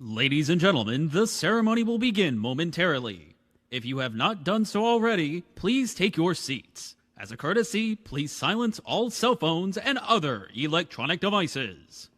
Ladies and gentlemen, the ceremony will begin momentarily. If you have not done so already, please take your seats. As a courtesy, please silence all cell phones and other electronic devices.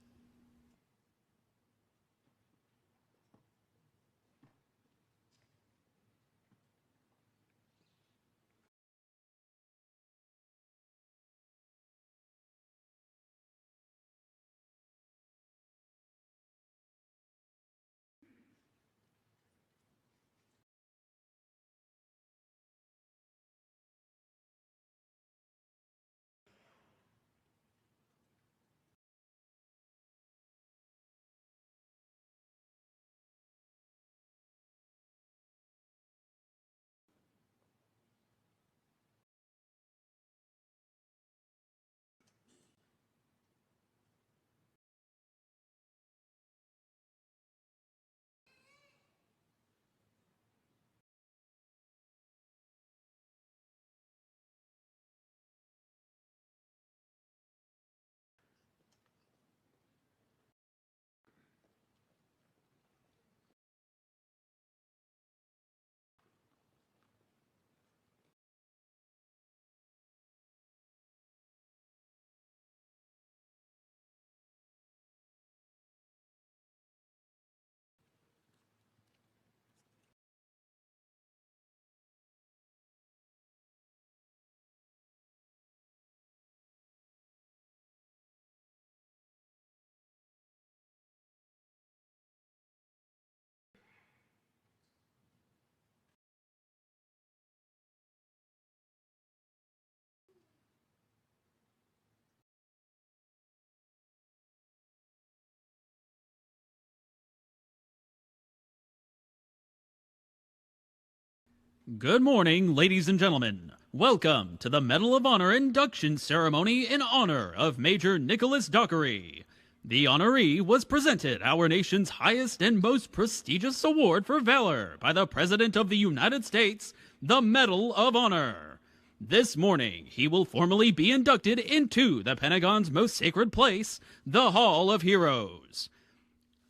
Good morning, ladies and gentlemen. Welcome to the Medal of Honor induction ceremony in honor of Major Nicholas Dockery. The honoree was presented our nation's highest and most prestigious award for valor by the President of the United States, the Medal of Honor. This morning, he will formally be inducted into the Pentagon's most sacred place, the Hall of Heroes.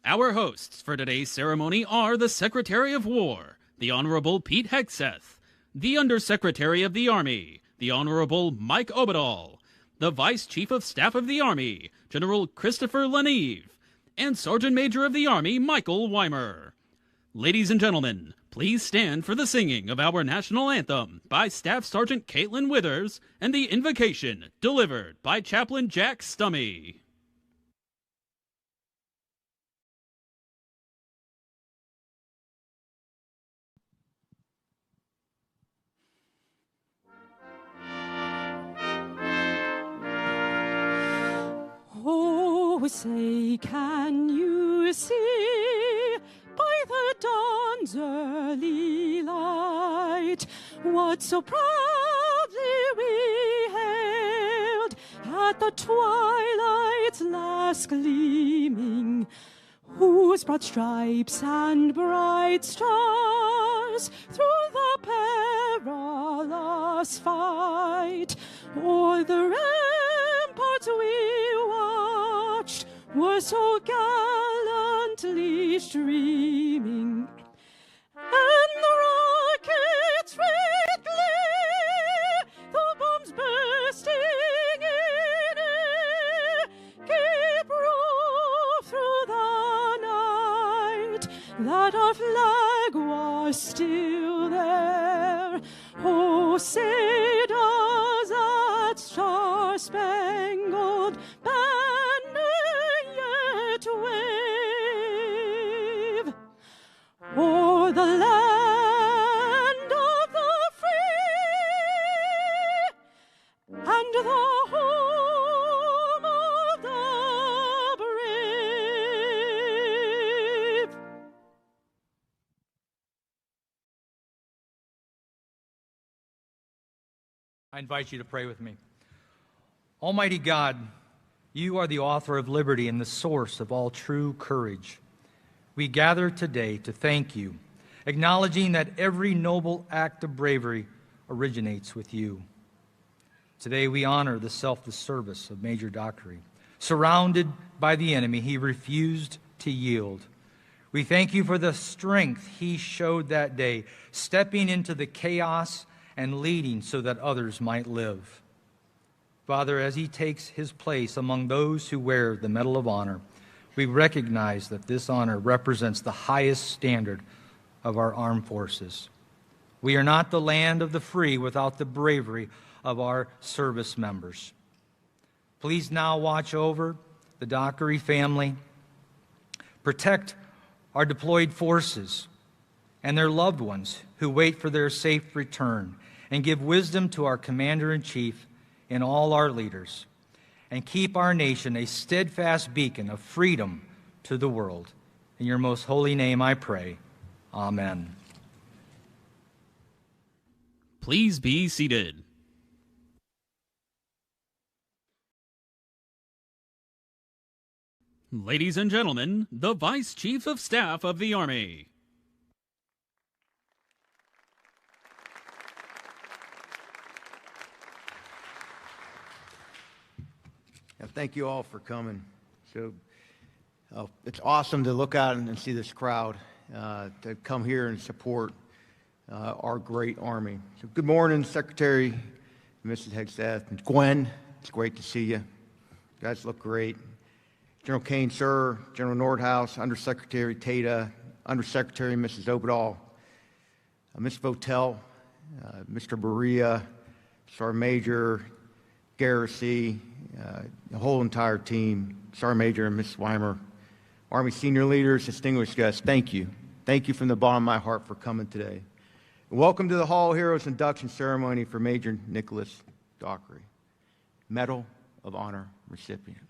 Our hosts for today's ceremony are the Secretary of War, the Honorable Pete Hegseth, the Undersecretary of the Army, the Honorable Mike Obadal, the Vice Chief of Staff of the Army, General Christopher Leneve, and Sergeant Major of the Army, Michael Weimer. Ladies and gentlemen, please stand for the singing of our national anthem by Staff Sergeant Caitlin Withers and the invocation delivered by Chaplain Jack Stummy. Oh, say, can you see by the dawn's early light what so proudly we hailed at the twilight's last gleaming, whose broad stripes and bright stars through the perilous fight o'er the ramparts we watched were so gallantly streaming, and the rockets' red glare, the bombs bursting in air, gave proof through the night that our flag was still there. Oh, say does that star-spangled banner yet wave o'er the land of the free and the home of the brave? I invite you to pray with me. Almighty God, you are the author of liberty and the source of all true courage. We gather today to thank you, acknowledging that every noble act of bravery originates with you. Today we honor the selfless service of Major Dockery. Surrounded by the enemy, he refused to yield. We thank you for the strength he showed that day, stepping into the chaos and leading so that others might live. Father, as he takes his place among those who wear the Medal of Honor, we recognize that this honor represents the highest standard of our armed forces. We are not the land of the free without the bravery of our service members. Please now watch over the Dockery family, protect our deployed forces and their loved ones who wait for their safe return, and give wisdom to our Commander-in-Chief and all our leaders, and keep our nation a steadfast beacon of freedom to the world. In your most holy name I pray. Amen. Please be seated. Ladies and gentlemen, the Vice Chief of Staff of the Army. Thank you all for coming. So it's awesome to look out and see this crowd, to come here and support our great Army. So good morning, Secretary, Mrs. Hegseth, and Gwen. It's great to see you. You guys look great. General Kane, sir, General Nordhaus, Undersecretary Tata, Undersecretary Mrs. Obadal, Ms. Votel, Mr. Berea, Sergeant Major Garrissey, the whole entire team, Sergeant Major and Ms. Weimer, Army senior leaders, distinguished guests, thank you. Thank you from the bottom of my heart for coming today. And welcome to the Hall of Heroes induction ceremony for Major Nicholas Dockery, Medal of Honor recipient.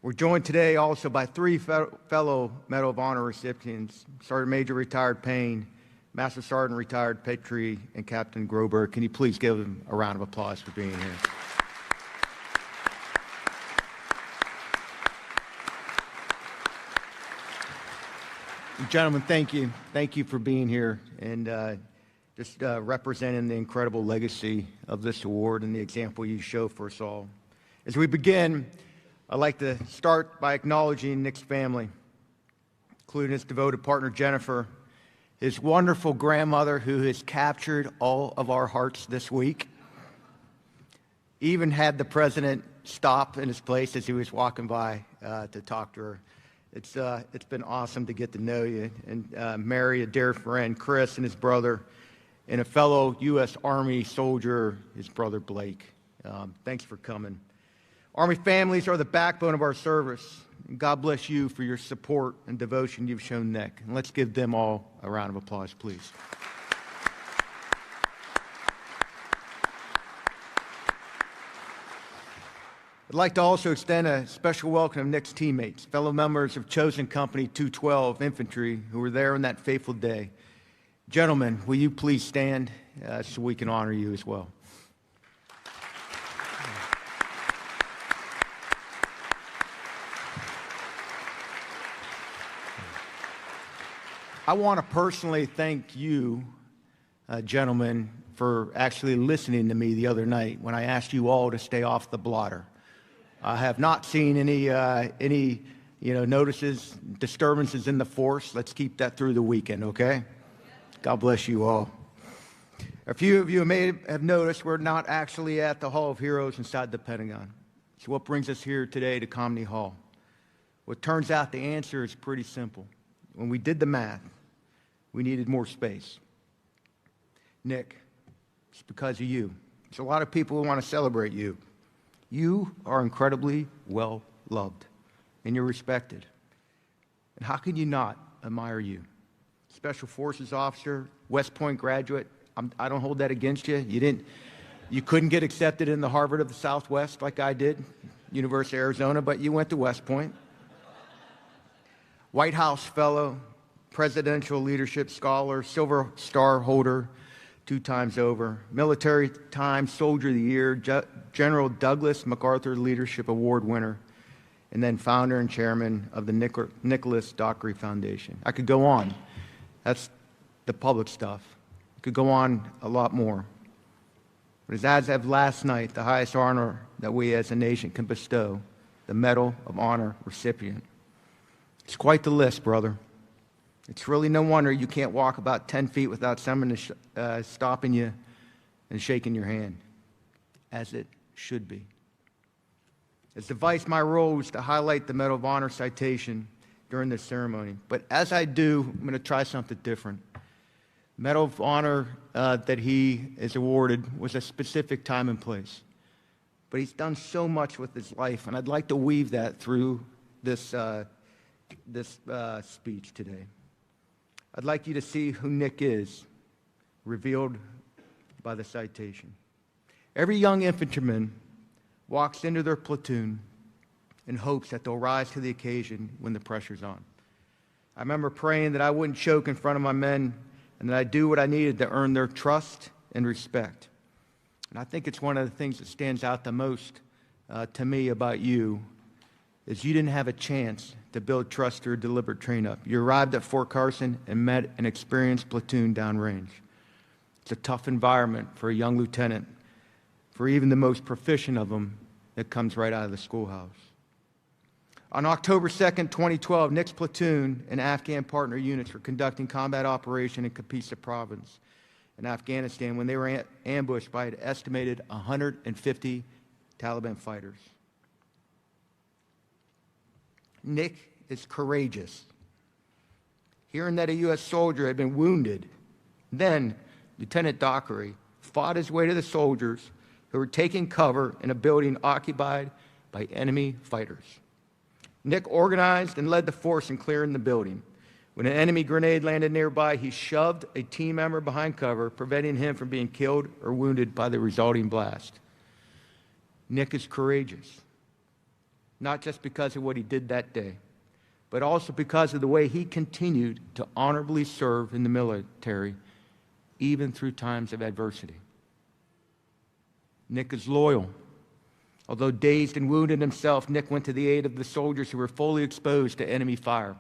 We're joined today also by three fellow Medal of Honor recipients, Sergeant Major retired Payne, Master Sergeant retired Petrie, and Captain Groberg. Can you please give them a round of applause for being here? Gentlemen, thank you. Thank you for being here and just representing the incredible legacy of this award and the example you show for us all. As we begin, I'd like to start by acknowledging Nick's family, including his devoted partner, Jennifer, his wonderful grandmother who has captured all of our hearts this week, even had the president stop in his place as he was walking by to talk to her. It's been awesome to get to know you, and Mary, a dear friend, Chris and his brother, and a fellow U.S. Army soldier, his brother Blake. Thanks for coming. Army families are the backbone of our service. God bless you for your support and devotion you've shown Nick. And let's give them all a round of applause, please. I'd like to also extend a special welcome to Nick's teammates, fellow members of Chosen Company 212 Infantry who were there on that fateful day. Gentlemen, will you please stand so we can honor you as well. I want to personally thank you, gentlemen, for actually listening to me the other night when I asked you all to stay off the blotter. I have not seen any notices, disturbances in the force. Let's keep that through the weekend, okay? God bless you all. A few of you may have noticed we're not actually at the Hall of Heroes inside the Pentagon. So what brings us here today to Comedy Hall? Well, it turns out the answer is pretty simple. When we did the math, we needed more space. Nick, it's because of you. There's a lot of people who want to celebrate you. You are incredibly well loved, and you're respected. And how can you not admire you? Special Forces officer, West Point graduate. I don't hold that against you. You couldn't get accepted in the Harvard of the Southwest like I did, University of Arizona, but you went to West Point. White House fellow, presidential leadership scholar, Silver Star holder 2 times over, Military Times Soldier of the Year, General Douglas MacArthur Leadership Award winner, and then founder and chairman of the Nicholas Dockery Foundation. I could go on. That's the public stuff. I could go on a lot more. But as of last night, the highest honor that we as a nation can bestow, the Medal of Honor recipient. It's quite the list, brother. It's really no wonder you can't walk about 10 feet without someone stopping you and shaking your hand, as it should be. As the Vice, my role was to highlight the Medal of Honor citation during this ceremony. But as I do, I'm going to try something different. Medal of Honor that he is awarded was a specific time and place. But he's done so much with his life, and I'd like to weave that through this speech today. I'd like you to see who Nick is, revealed by the citation. Every young infantryman walks into their platoon in hopes that they'll rise to the occasion when the pressure's on. I remember praying that I wouldn't choke in front of my men and that I'd do what I needed to earn their trust and respect. And I think it's one of the things that stands out the most to me about you is you didn't have a chance to build trust through a deliberate train-up. You arrived at Fort Carson and met an experienced platoon downrange. It's a tough environment for a young lieutenant, for even the most proficient of them that comes right out of the schoolhouse. On October 2nd, 2012, Nick's platoon and Afghan partner units were conducting combat operation in Kapisa province in Afghanistan when they were ambushed by an estimated 150 Taliban fighters. Nick is courageous. Hearing that a U.S. soldier had been wounded, then Lieutenant Dockery fought his way to the soldiers who were taking cover in a building occupied by enemy fighters. Nick organized and led the force in clearing the building. When an enemy grenade landed nearby, he shoved a team member behind cover, preventing him from being killed or wounded by the resulting blast. Nick is courageous, not just because of what he did that day, but also because of the way he continued to honorably serve in the military, even through times of adversity. Nick is loyal. Although dazed and wounded himself, Nick went to the aid of the soldiers who were fully exposed to enemy fire.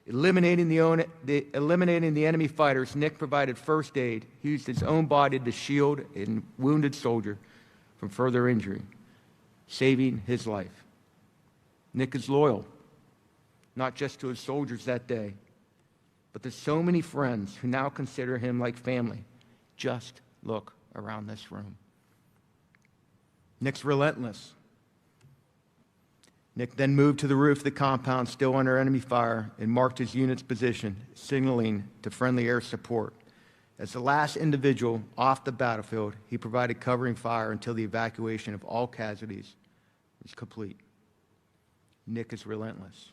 Eliminating the enemy fighters, Nick provided first aid. He used his own body to shield a wounded soldier from further injury, saving his life. Nick is loyal, not just to his soldiers that day, but to so many friends who now consider him like family. Just look around this room. Nick's relentless. Nick then moved to the roof of the compound, still under enemy fire, and marked his unit's position, signaling to friendly air support. As the last individual off the battlefield, he provided covering fire until the evacuation of all casualties was complete. Nick is relentless,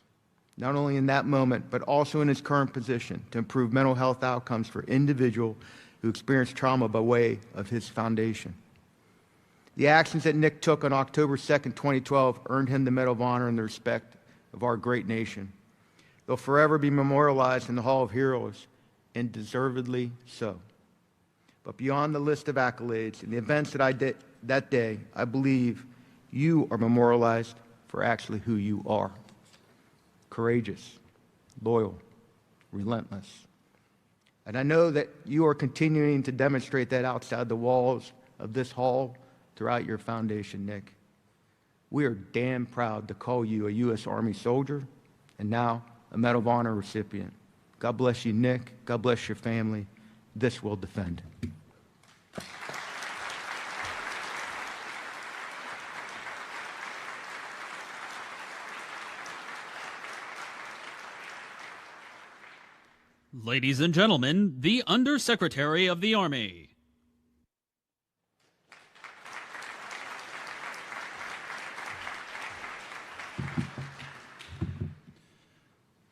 not only in that moment, but also in his current position to improve mental health outcomes for individuals who experience trauma by way of his foundation. The actions that Nick took on October 2nd, 2012 earned him the Medal of Honor and the respect of our great nation. They'll forever be memorialized in the Hall of Heroes, and deservedly so. But beyond the list of accolades and the events that I did that day, I believe you are memorialized for actually who you are. Courageous, loyal, relentless. And I know that you are continuing to demonstrate that outside the walls of this hall throughout your foundation, Nick. We are damn proud to call you a U.S. Army soldier and now a Medal of Honor recipient. God bless you, Nick. God bless your family. This will defend. Ladies and gentlemen, the Undersecretary of the Army.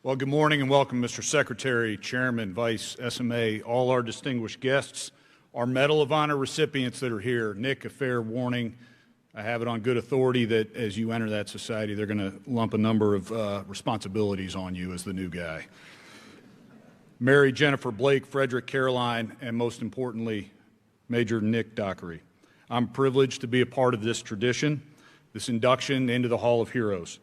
Well, good morning and welcome, Mr. Secretary, Chairman, Vice, SMA, all our distinguished guests, our Medal of Honor recipients that are here. Nick, a fair warning. I have it on good authority that as you enter that society, they're going to lump a number of responsibilities on you as the new guy. Mary Jennifer Blake, Frederick Caroline, and most importantly, Major Nick Dockery. I'm privileged to be a part of this tradition, this induction into the Hall of Heroes.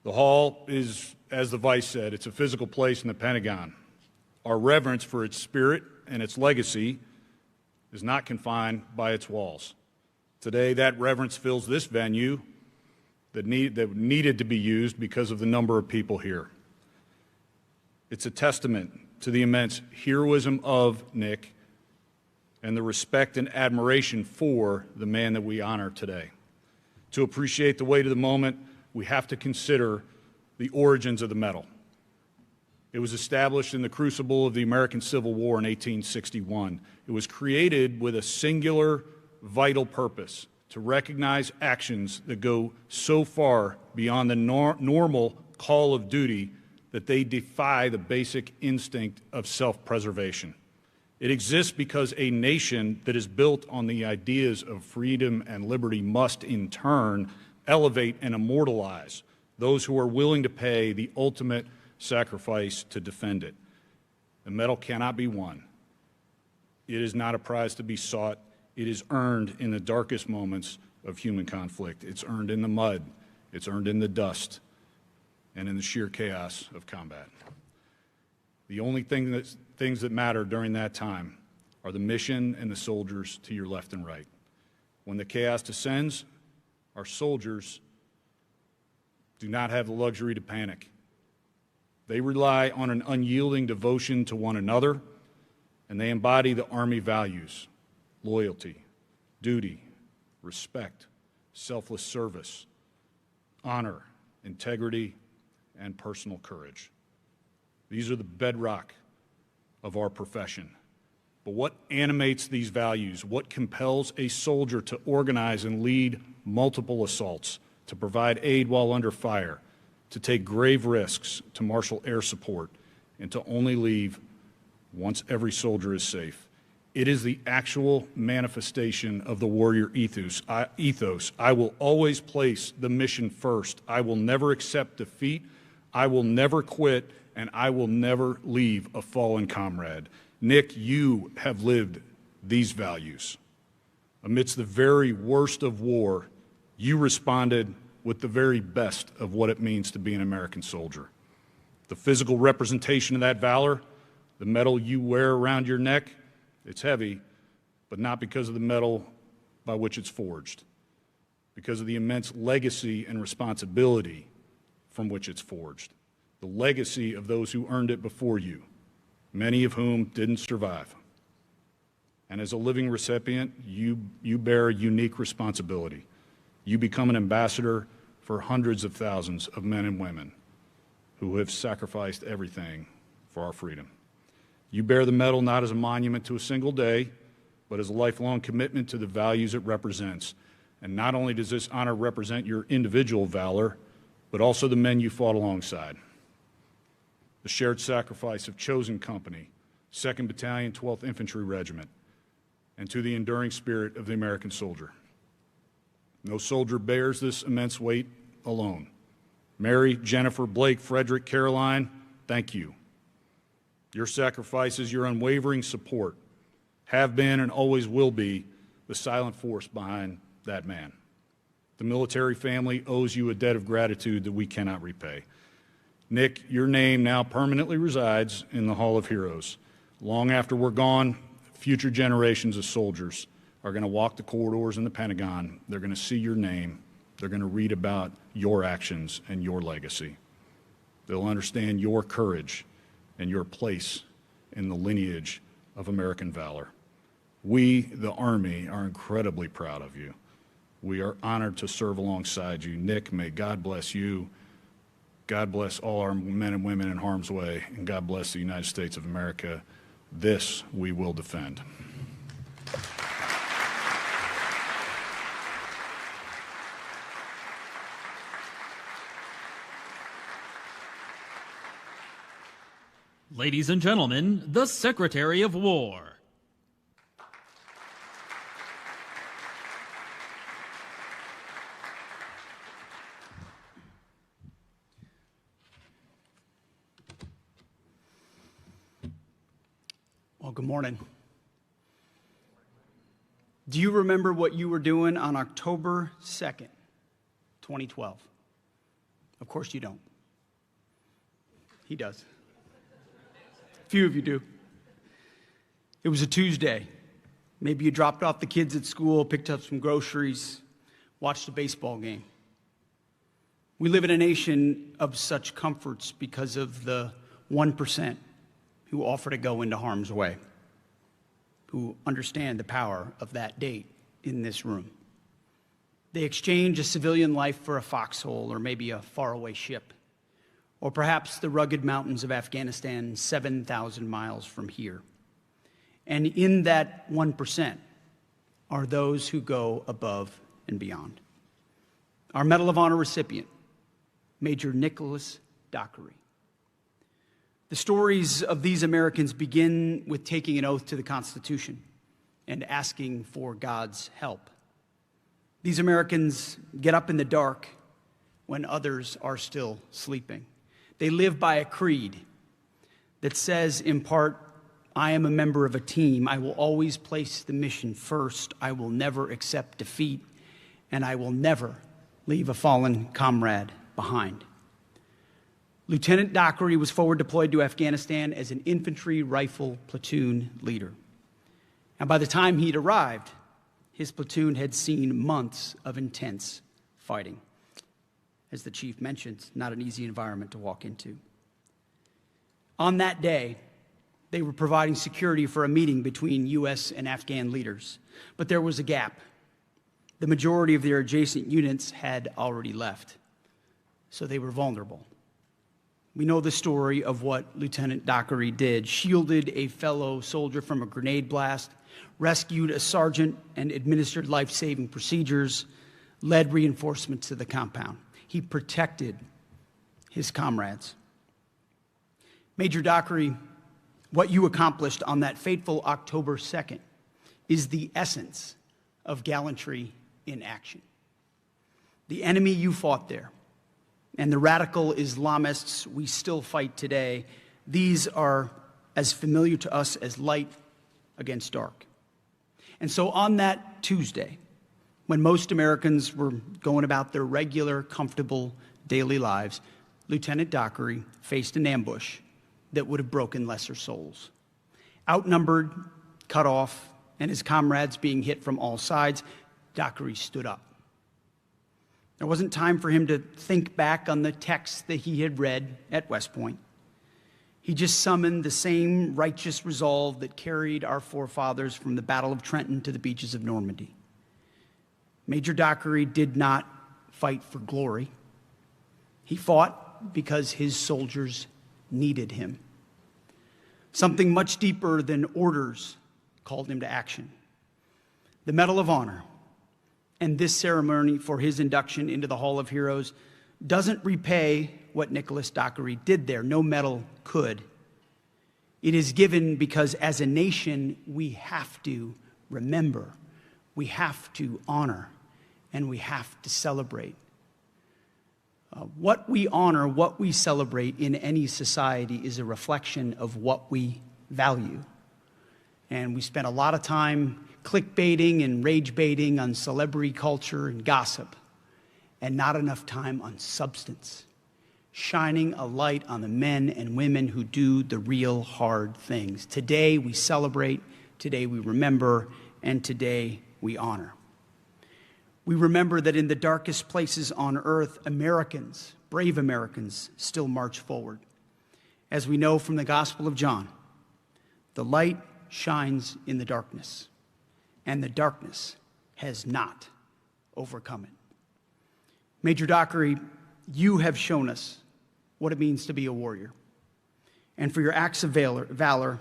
The Hall is, as the Vice said, it's a physical place in the Pentagon. Our reverence for its spirit and its legacy is not confined by its walls. Today, that reverence fills this venue that needed to be used because of the number of people here. It's a testament to the immense heroism of Nick and the respect and admiration for the man that we honor today. To appreciate the weight of the moment, we have to consider the origins of the medal. It was established in the crucible of the American Civil War in 1861. It was created with a singular, vital purpose: to recognize actions that go so far beyond the normal call of duty that they defy the basic instinct of self-preservation. It exists because a nation that is built on the ideas of freedom and liberty must, in turn, elevate and immortalize those who are willing to pay the ultimate sacrifice to defend it. The medal cannot be won. It is not a prize to be sought. It is earned in the darkest moments of human conflict. It's earned in the mud. It's earned in the dust and in the sheer chaos of combat. The only things that matter during that time are the mission and the soldiers to your left and right. When the chaos descends, our soldiers do not have the luxury to panic. They rely on an unyielding devotion to one another, and they embody the Army values: loyalty, duty, respect, selfless service, honor, integrity, and personal courage. These are the bedrock of our profession. But what animates these values? What compels a soldier to organize and lead multiple assaults, to provide aid while under fire, to take grave risks, to marshal air support, and to only leave once every soldier is safe? It is the actual manifestation of the warrior ethos. I will always place the mission first. I will never accept defeat. I will never quit, and I will never leave a fallen comrade. Nick, you have lived these values. Amidst the very worst of war, you responded with the very best of what it means to be an American soldier. The physical representation of that valor, the medal you wear around your neck, it's heavy, but not because of the metal by which it's forged, because of the immense legacy and responsibility from which it's forged, the legacy of those who earned it before you, many of whom didn't survive. And as a living recipient, you bear a unique responsibility. You become an ambassador for hundreds of thousands of men and women who have sacrificed everything for our freedom. You bear the medal not as a monument to a single day, but as a lifelong commitment to the values it represents. And not only does this honor represent your individual valor, but also the men you fought alongside. The shared sacrifice of Chosen Company, 2nd Battalion, 12th Infantry Regiment, and to the enduring spirit of the American soldier. No soldier bears this immense weight alone. Mary, Jennifer, Blake, Frederick, Caroline, thank you. Your sacrifices, your unwavering support have been and always will be the silent force behind that man. The military family owes you a debt of gratitude that we cannot repay. Nick, your name now permanently resides in the Hall of Heroes. Long after we're gone, future generations of soldiers are going to walk the corridors in the Pentagon. They're going to see your name. They're going to read about your actions and your legacy. They'll understand your courage and your place in the lineage of American valor. We, the Army, are incredibly proud of you. We are honored to serve alongside you. Nick, may God bless you. God bless all our men and women in harm's way, and God bless the United States of America. This we will defend. Ladies and gentlemen, the Secretary of War. Well, good morning. Do you remember what you were doing on October 2nd, 2012? Of course you don't. He does. A few of you do. It was a Tuesday. Maybe you dropped off the kids at school, picked up some groceries, watched a baseball game. We live in a nation of such comforts because of the 1% who offer to go into harm's way, who understand the power of that date in this room. They exchange a civilian life for a foxhole or maybe a faraway ship, or perhaps the rugged mountains of Afghanistan 7,000 miles from here. And in that 1% are those who go above and beyond. Our Medal of Honor recipient, Major Nicholas Dockery. The stories of these Americans begin with taking an oath to the Constitution and asking for God's help. These Americans get up in the dark when others are still sleeping. They live by a creed that says, in part, I am a member of a team. I will always place the mission first. I will never accept defeat, and I will never leave a fallen comrade behind. Lieutenant Dockery was forward deployed to Afghanistan as an infantry rifle platoon leader. And by the time he'd arrived, his platoon had seen months of intense fighting. As the chief mentioned, not an easy environment to walk into. On that day, they were providing security for a meeting between U.S. and Afghan leaders. But there was a gap. The majority of their adjacent units had already left, so they were vulnerable. We know the story of what Lieutenant Dockery did: shielded a fellow soldier from a grenade blast, rescued a sergeant and administered life-saving procedures, led reinforcements to the compound. He protected his comrades. Major Dockery, what you accomplished on that fateful October 2nd is the essence of gallantry in action. The enemy you fought there, and the radical Islamists we still fight today, these are as familiar to us as light against dark. And so on that Tuesday, when most Americans were going about their regular, comfortable daily lives, Lieutenant Dockery faced an ambush that would have broken lesser souls. Outnumbered, cut off, and his comrades being hit from all sides, Dockery stood up. There wasn't time for him to think back on the text that he had read at West Point. He just summoned the same righteous resolve that carried our forefathers from the Battle of Trenton to the beaches of Normandy. Major Dockery did not fight for glory. He fought because his soldiers needed him. Something much deeper than orders called him to action. The Medal of Honor and this ceremony for his induction into the Hall of Heroes doesn't repay what Nicholas Dockery did there. No medal could. It is given because as a nation, we have to remember, we have to honor, and we have to celebrate. What we honor, what we celebrate in any society is a reflection of what we value. And we spent a lot of time clickbaiting and rage baiting on celebrity culture and gossip, and not enough time on substance, shining a light on the men and women who do the real hard things. Today we celebrate, today we remember, and today we honor. We remember that in the darkest places on earth, Americans, brave Americans, still march forward. As we know from the Gospel of John, the light shines in the darkness, and the darkness has not overcome it. Major Dockery, you have shown us what it means to be a warrior. And for your acts of valor,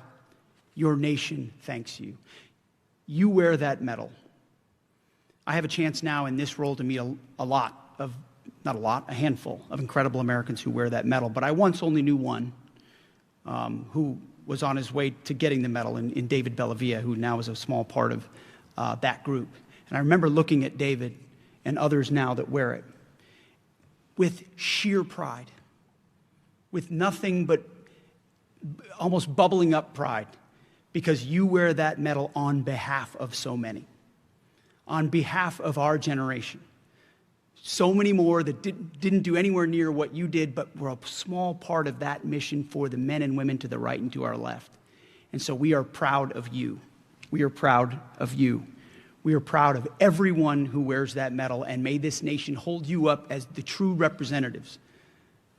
your nation thanks you. You wear that medal. I have a chance now in this role to meet a handful of incredible Americans who wear that medal. But I once only knew one who was on his way to getting the medal in David Bellavia, who now is a small part of that group. And I remember looking at David and others now that wear it with sheer pride, with nothing but almost bubbling up pride, because you wear that medal on behalf of so many, on behalf of our generation. So many more that didn't do anywhere near what you did, but were a small part of that mission for the men and women to the right and to our left. And so we are proud of you. We are proud of you. We are proud of everyone who wears that medal, and may this nation hold you up as the true representatives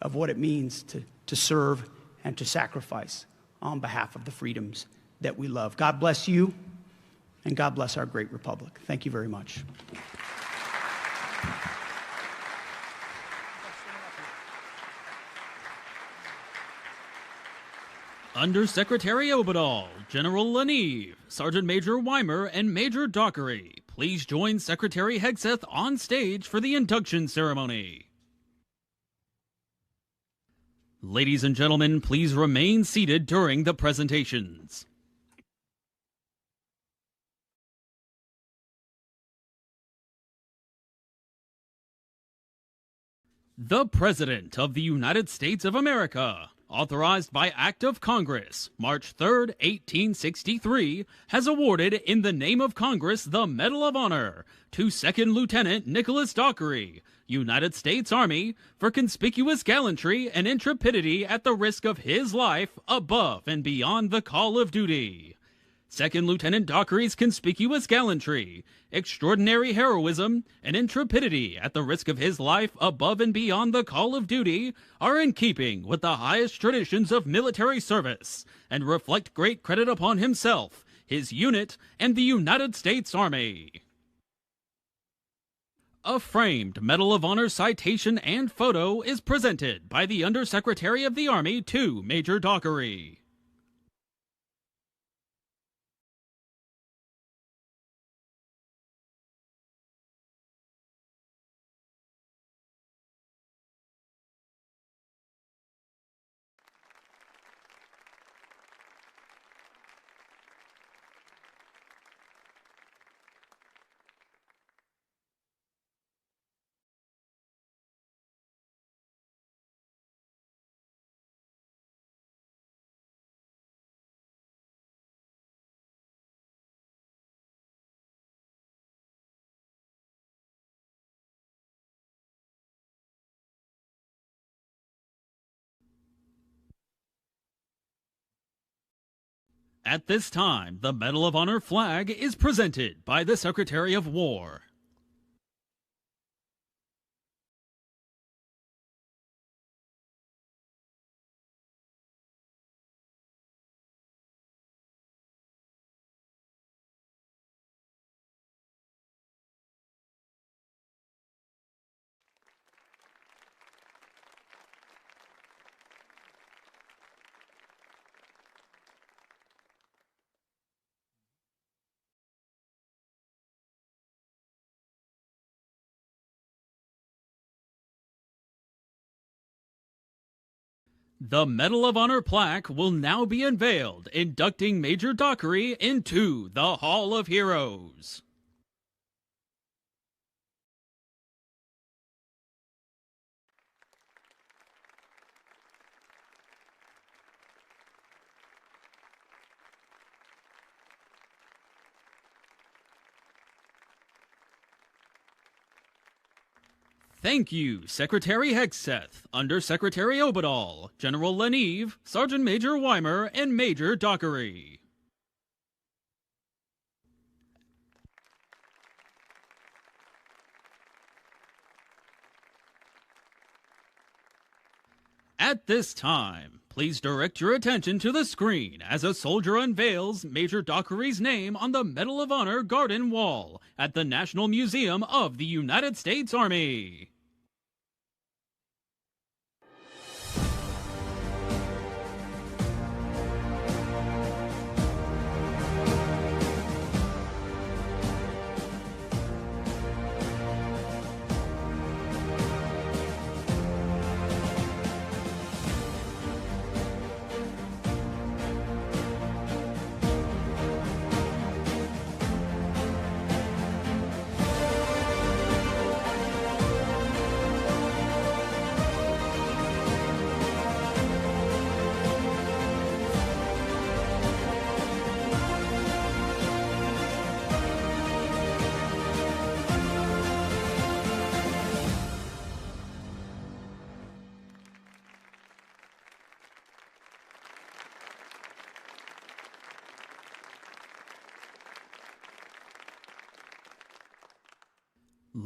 of what it means to serve and to sacrifice on behalf of the freedoms that we love. God bless you, and God bless our great republic. Thank you very much. Undersecretary Obadal, General Laniv, Sergeant Major Weimer, and Major Dockery, please join Secretary Hegseth on stage for the induction ceremony. Ladies and gentlemen, please remain seated during the presentations. The President of the United States of America, authorized by Act of Congress, March 3, 1863, has awarded in the name of Congress the Medal of Honor to Second Lieutenant Nicholas Dockery, United States Army, for conspicuous gallantry and intrepidity at the risk of his life above and beyond the call of duty. Second Lieutenant Dockery's conspicuous gallantry, extraordinary heroism, and intrepidity at the risk of his life above and beyond the call of duty are in keeping with the highest traditions of military service and reflect great credit upon himself, his unit, and the United States Army. A framed Medal of Honor citation and photo is presented by the Undersecretary of the Army to Major Dockery. At this time, the Medal of Honor flag is presented by the Secretary of War. The Medal of Honor plaque will now be unveiled, inducting Major Dockery into the Hall of Heroes. Thank you, Secretary Hegseth, Undersecretary Obadal, General Laniv, Sergeant Major Weimer, and Major Dockery. At this time, please direct your attention to the screen as a soldier unveils Major Dockery's name on the Medal of Honor Garden Wall at the National Museum of the United States Army.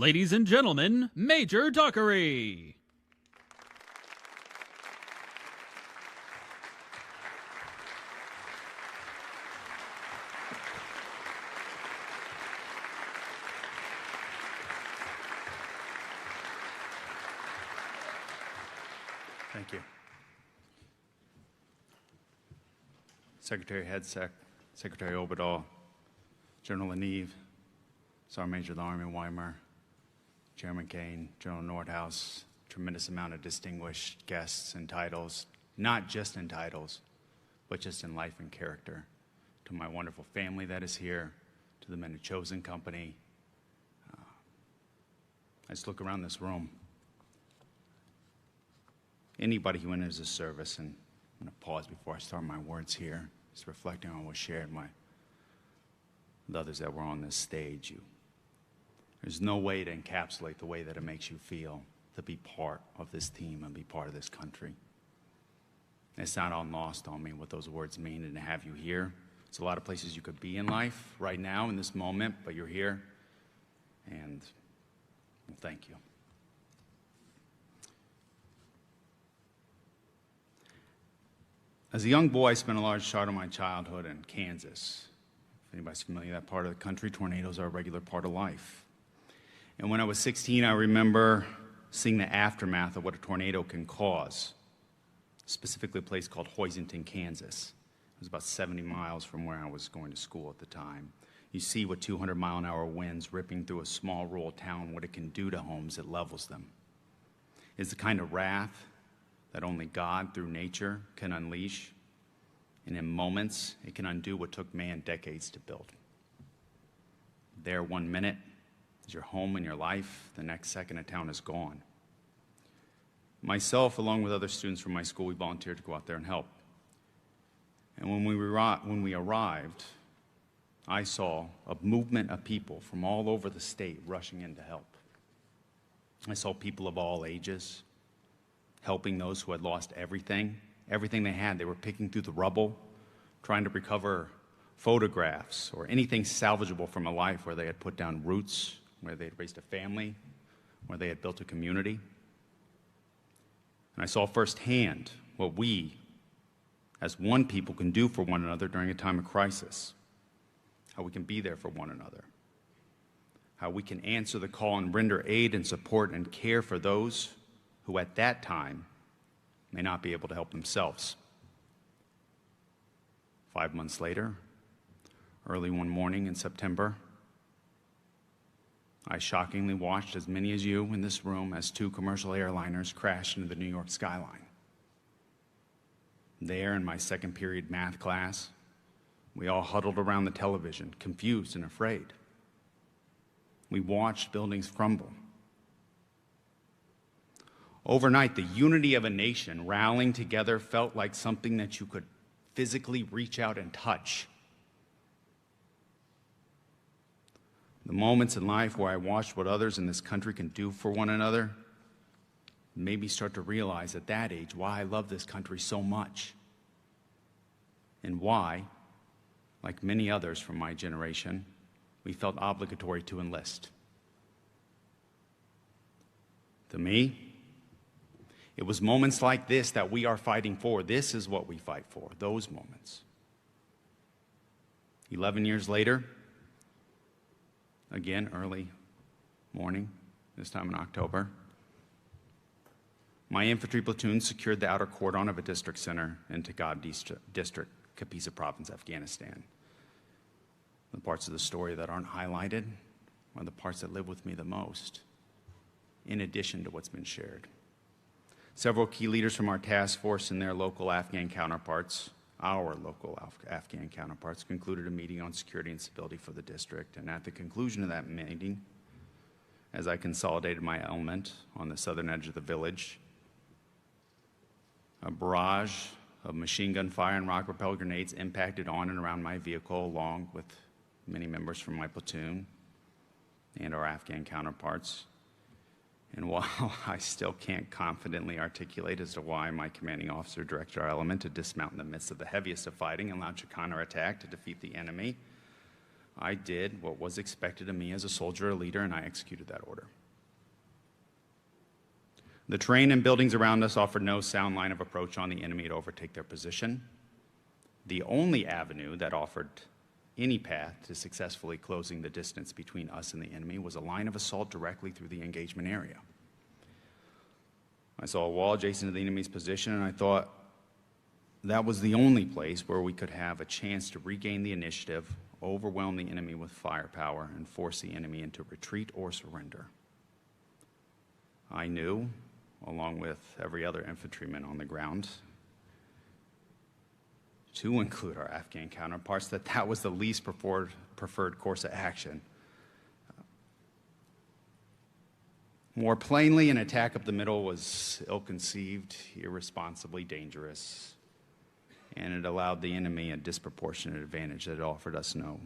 Ladies and gentlemen, Major Dockery. Thank you. Secretary Hedseth, Secretary Obadal, General Leneve, Sergeant Major of the Army Weimer, Chairman Kane, General Nordhaus, tremendous amount of distinguished guests and titles, not just in titles, but just in life and character. To my wonderful family that is here, to the men of Chosen Company. I just look around this room. Anybody who enters this service, and I'm going to pause before I start my words here, just reflecting on what was shared by the others that were on this stage. There's no way to encapsulate the way that it makes you feel to be part of this team and be part of this country. It's not all lost on me what those words mean, and to have you here. There's a lot of places you could be in life right now in this moment, but you're here, and well, thank you. As a young boy, I spent a large part of my childhood in Kansas. If anybody's familiar with that part of the country, tornadoes are a regular part of life. And when I was 16, I remember seeing the aftermath of what a tornado can cause, specifically a place called Hoisington, Kansas. It was about 70 miles from where I was going to school at the time. You see what 200-mile-an-hour winds ripping through a small rural town, what it can do to homes, it levels them. It's the kind of wrath that only God, through nature, can unleash. And in moments, it can undo what took man decades to build. There, 1 minute is your home and your life. The next second, a town is gone. Myself, along with other students from my school, we volunteered to go out there and help. And when we arrived, I saw a movement of people from all over the state rushing in to help. I saw people of all ages helping those who had lost everything they had. They were picking through the rubble, trying to recover photographs or anything salvageable from a life where they had put down roots, where they had raised a family, where they had built a community. And I saw firsthand what we, as one people, can do for one another during a time of crisis, how we can be there for one another, how we can answer the call and render aid and support and care for those who at that time may not be able to help themselves. 5 months later, early one morning in September, I shockingly watched as many as you in this room as 2 commercial airliners crashed into the New York skyline. There in my second period math class, we all huddled around the television, confused and afraid. We watched buildings crumble. Overnight, the unity of a nation rallying together felt like something that you could physically reach out and touch. The moments in life where I watched what others in this country can do for one another made me start to realize at that age why I love this country so much, and why, like many others from my generation, we felt obligatory to enlist. To me, it was moments like this that we are fighting for. This is what we fight for, those moments. 11 years later, again, early morning, this time in October, my infantry platoon secured the outer cordon of a district center in Tagab District, Kapisa Province, Afghanistan. The parts of the story that aren't highlighted are the parts that live with me the most, in addition to what's been shared. Several key leaders from our task force and their local Afghan counterparts, our local Afghan counterparts, concluded a meeting on security and stability for the district. And at the conclusion of that meeting, as I consolidated my element on the southern edge of the village, a barrage of machine gun fire and rocket-propelled grenades impacted on and around my vehicle, along with many members from my platoon and our Afghan counterparts. And while I still can't confidently articulate as to why my commanding officer directed our element to dismount in the midst of the heaviest of fighting and launch a counterattack to defeat the enemy, I did what was expected of me as a soldier or leader, and I executed that order. The terrain and buildings around us offered no sound line of approach on the enemy to overtake their position. The only avenue that offered any path to successfully closing the distance between us and the enemy was a line of assault directly through the engagement area. I saw a wall adjacent to the enemy's position, and I thought that was the only place where we could have a chance to regain the initiative, overwhelm the enemy with firepower, and force the enemy into retreat or surrender. I knew, along with every other infantryman on the ground, to include our Afghan counterparts, that that was the least preferred course of action. More plainly, an attack up the middle was ill-conceived, irresponsibly dangerous, and it allowed the enemy a disproportionate advantage that it offered us no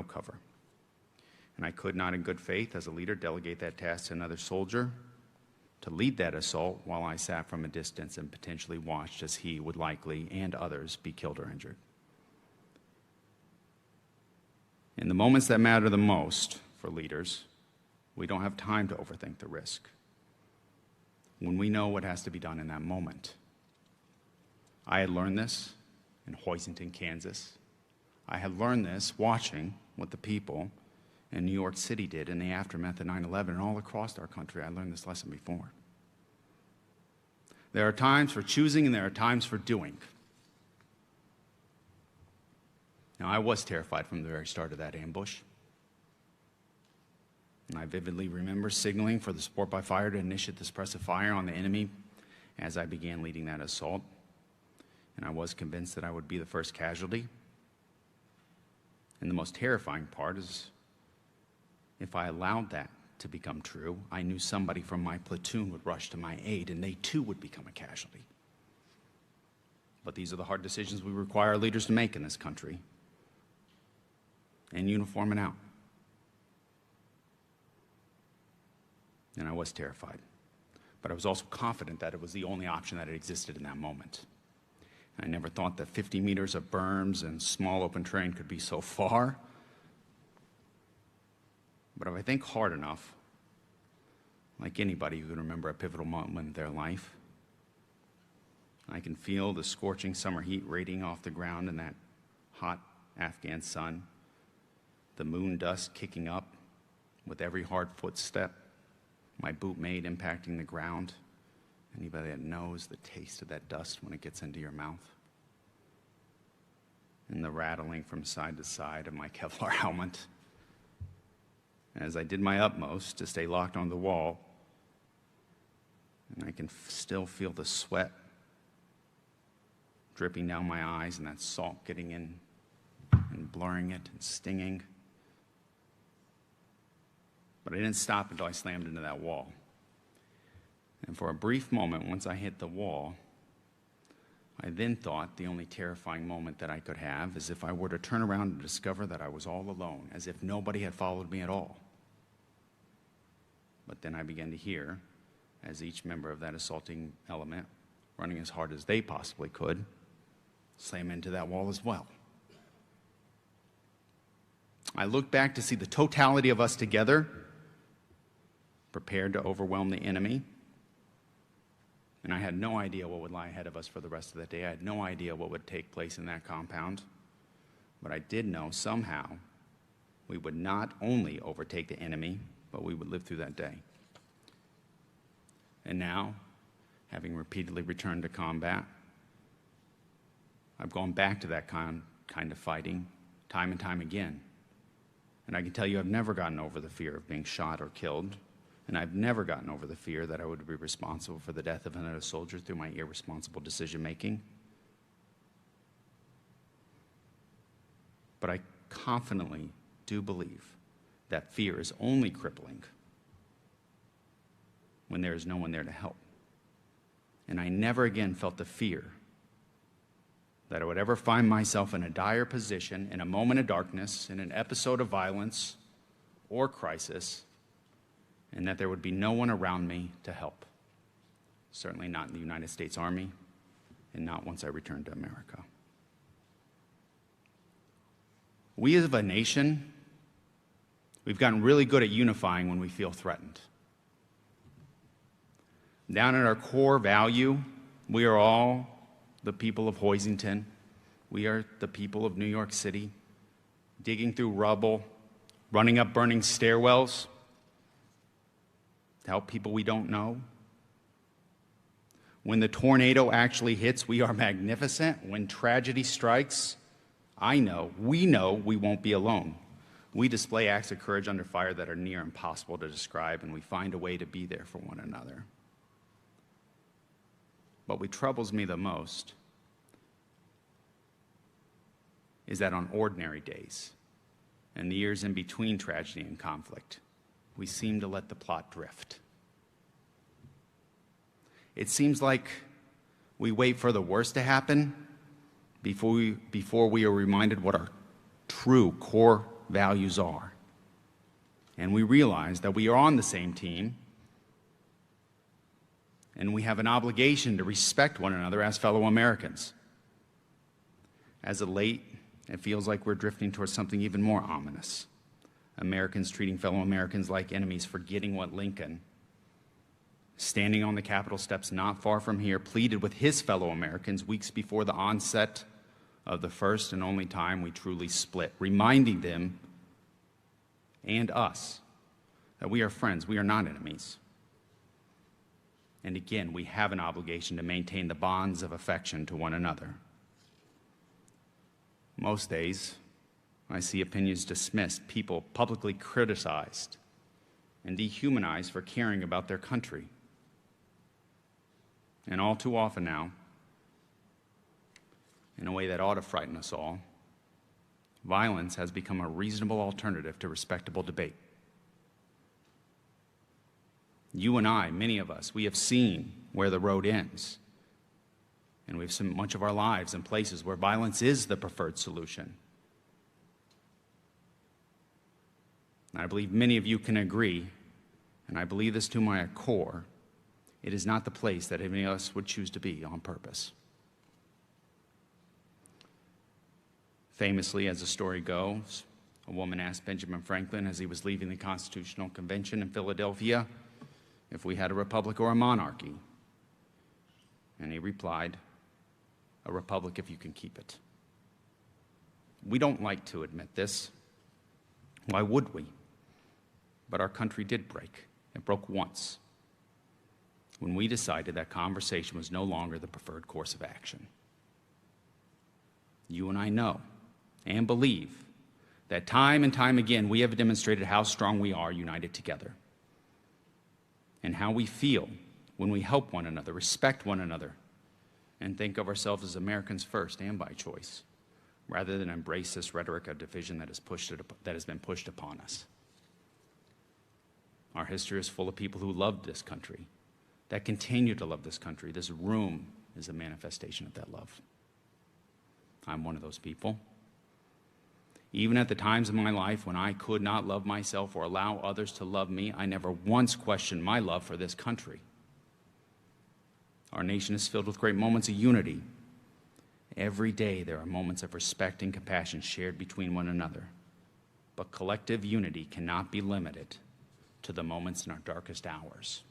cover. And I could not, in good faith, as a leader, delegate that task to another soldier to lead that assault while I sat from a distance and potentially watched as he would likely, and others, be killed or injured. In the moments that matter the most for leaders, we don't have time to overthink the risk. When we know what has to be done in that moment. I had learned this in Hoisington, Kansas. I had learned this watching what the people in New York City did in the aftermath of 9/11, and all across our country. I learned this lesson before. There are times for choosing and there are times for doing. Now, I was terrified from the very start of that ambush. And I vividly remember signaling for the support by fire to initiate the suppressive fire on the enemy as I began leading that assault. And I was convinced that I would be the first casualty. And the most terrifying part is, if I allowed that to become true, I knew somebody from my platoon would rush to my aid, and they too would become a casualty. But these are the hard decisions we require our leaders to make in this country, in uniform and out. And I was terrified. But I was also confident that it was the only option that had existed in that moment. And I never thought that 50 meters of berms and small open terrain could be so far. But if I think hard enough, like anybody who can remember a pivotal moment in their life, I can feel the scorching summer heat radiating off the ground in that hot Afghan sun, the moon dust kicking up with every hard footstep, my boot made impacting the ground. Anybody that knows the taste of that dust when it gets into your mouth? And the rattling from side to side of my Kevlar helmet. As I did my utmost to stay locked on the wall, and I can still feel the sweat dripping down my eyes and that salt getting in and blurring it and stinging. But I didn't stop until I slammed into that wall. And for a brief moment, once I hit the wall, I then thought the only terrifying moment that I could have is if I were to turn around and discover that I was all alone, as if nobody had followed me at all. But then I began to hear, as each member of that assaulting element, running as hard as they possibly could, slam into that wall as well. I looked back to see the totality of us together, prepared to overwhelm the enemy. And I had no idea what would lie ahead of us for the rest of that day. I had no idea what would take place in that compound. But I did know somehow we would not only overtake the enemy, but we would live through that day. And now, having repeatedly returned to combat, I've gone back to that kind of fighting time and time again. And I can tell you I've never gotten over the fear of being shot or killed. And I've never gotten over the fear that I would be responsible for the death of another soldier through my irresponsible decision-making. But I confidently do believe that fear is only crippling when there is no one there to help. And I never again felt the fear that I would ever find myself in a dire position, in a moment of darkness, in an episode of violence or crisis, and that there would be no one around me to help. Certainly not in the United States Army, and not once I returned to America. We as a nation, we've gotten really good at unifying when we feel threatened. Down at our core value, we are all the people of Hoisington. We are the people of New York City, digging through rubble, running up burning stairwells, to help people we don't know, When the tornado actually hits, we are magnificent. When tragedy strikes, we know we won't be alone. We display acts of courage under fire that are near impossible to describe, and we find a way to be there for one another. But what troubles me the most is that on ordinary days, and the years in between tragedy and conflict, we seem to let the plot drift. It seems like we wait for the worst to happen before we are reminded what our true core values are. And we realize that we are on the same team, and we have an obligation to respect one another as fellow Americans. As of late, it feels like we're drifting towards something even more ominous. Americans treating fellow Americans like enemies, forgetting what Lincoln, standing on the Capitol steps not far from here, pleaded with his fellow Americans weeks before the onset of the first and only time we truly split, reminding them and us that we are friends, we are not enemies. And again, we have an obligation to maintain the bonds of affection to one another. Most days, I see opinions dismissed, people publicly criticized and dehumanized for caring about their country. And all too often now, in a way that ought to frighten us all, violence has become a reasonable alternative to respectable debate. You and I, many of us, we have seen where the road ends. And we've spent much of our lives in places where violence is the preferred solution. And I believe many of you can agree, and I believe this to my core, it is not the place that any of us would choose to be on purpose. Famously, as the story goes, a woman asked Benjamin Franklin as he was leaving the Constitutional Convention in Philadelphia if we had a republic or a monarchy. And he replied, "A republic if you can keep it." We don't like to admit this. Why would we? But our country did break. It broke once, when we decided that conversation was no longer the preferred course of action. You and I know and believe that time and time again we have demonstrated how strong we are united together, and how we feel when we help one another, respect one another, and think of ourselves as Americans first and by choice, rather than embrace this rhetoric of division that has been pushed upon us. Our history is full of people who loved this country, that continue to love this country. This room is a manifestation of that love. I'm one of those people. Even at the times in my life when I could not love myself or allow others to love me, I never once questioned my love for this country. Our nation is filled with great moments of unity. Every day there are moments of respect and compassion shared between one another. But collective unity cannot be limited to the moments in our darkest hours.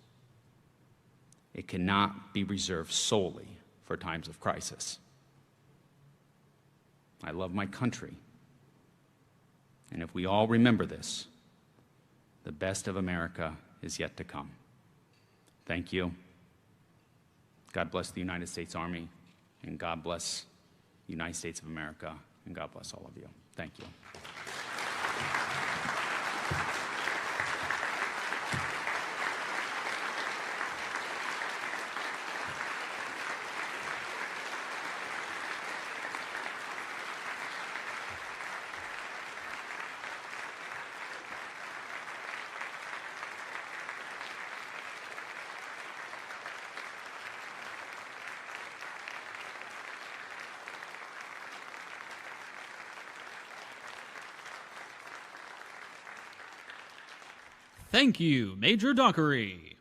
It cannot be reserved solely for times of crisis. I love my country. And if we all remember this, the best of America is yet to come. Thank you. God bless the United States Army, and God bless the United States of America, and God bless all of you. Thank you. Thank you, Major Dockery.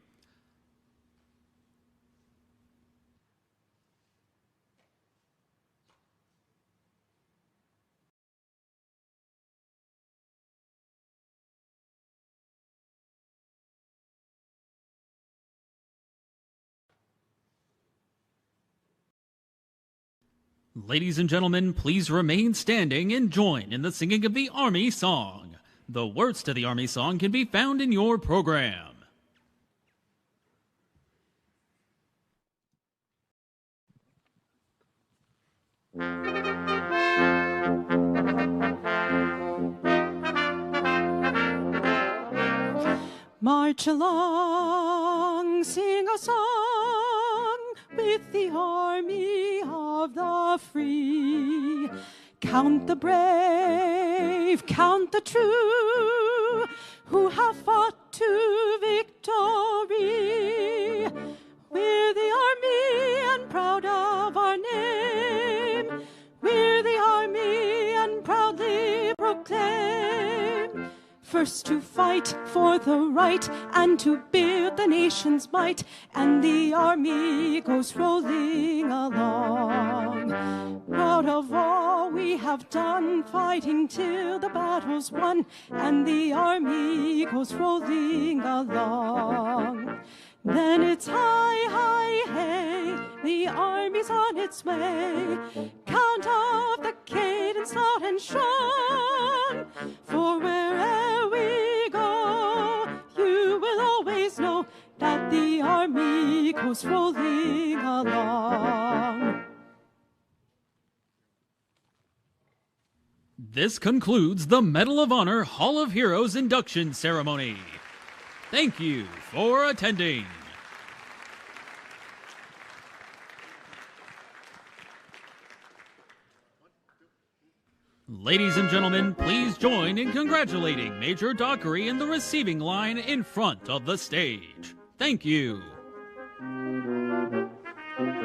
Ladies and gentlemen, please remain standing and join in the singing of the Army Song. The words to the Army Song can be found in your program. March along, sing a song with the army of the free. Count the brave, count the true, who have fought to victory. We're the army and proud of our name. We're the army and proudly proclaim. First to fight for the right and to build the nation's might, and the army goes rolling along. Proud of all we have done, fighting till the battle's won, and the army goes rolling along. Then it's hi, hi, hey, the army's on its way. Count off the cadence loud and strong, for wherever we go, you will always know that the army goes rolling along. This concludes the Medal of Honor Hall of Heroes induction ceremony. Thank you for attending. Ladies and gentlemen, please join in congratulating Major Dockery in the receiving line in front of the stage. Thank you.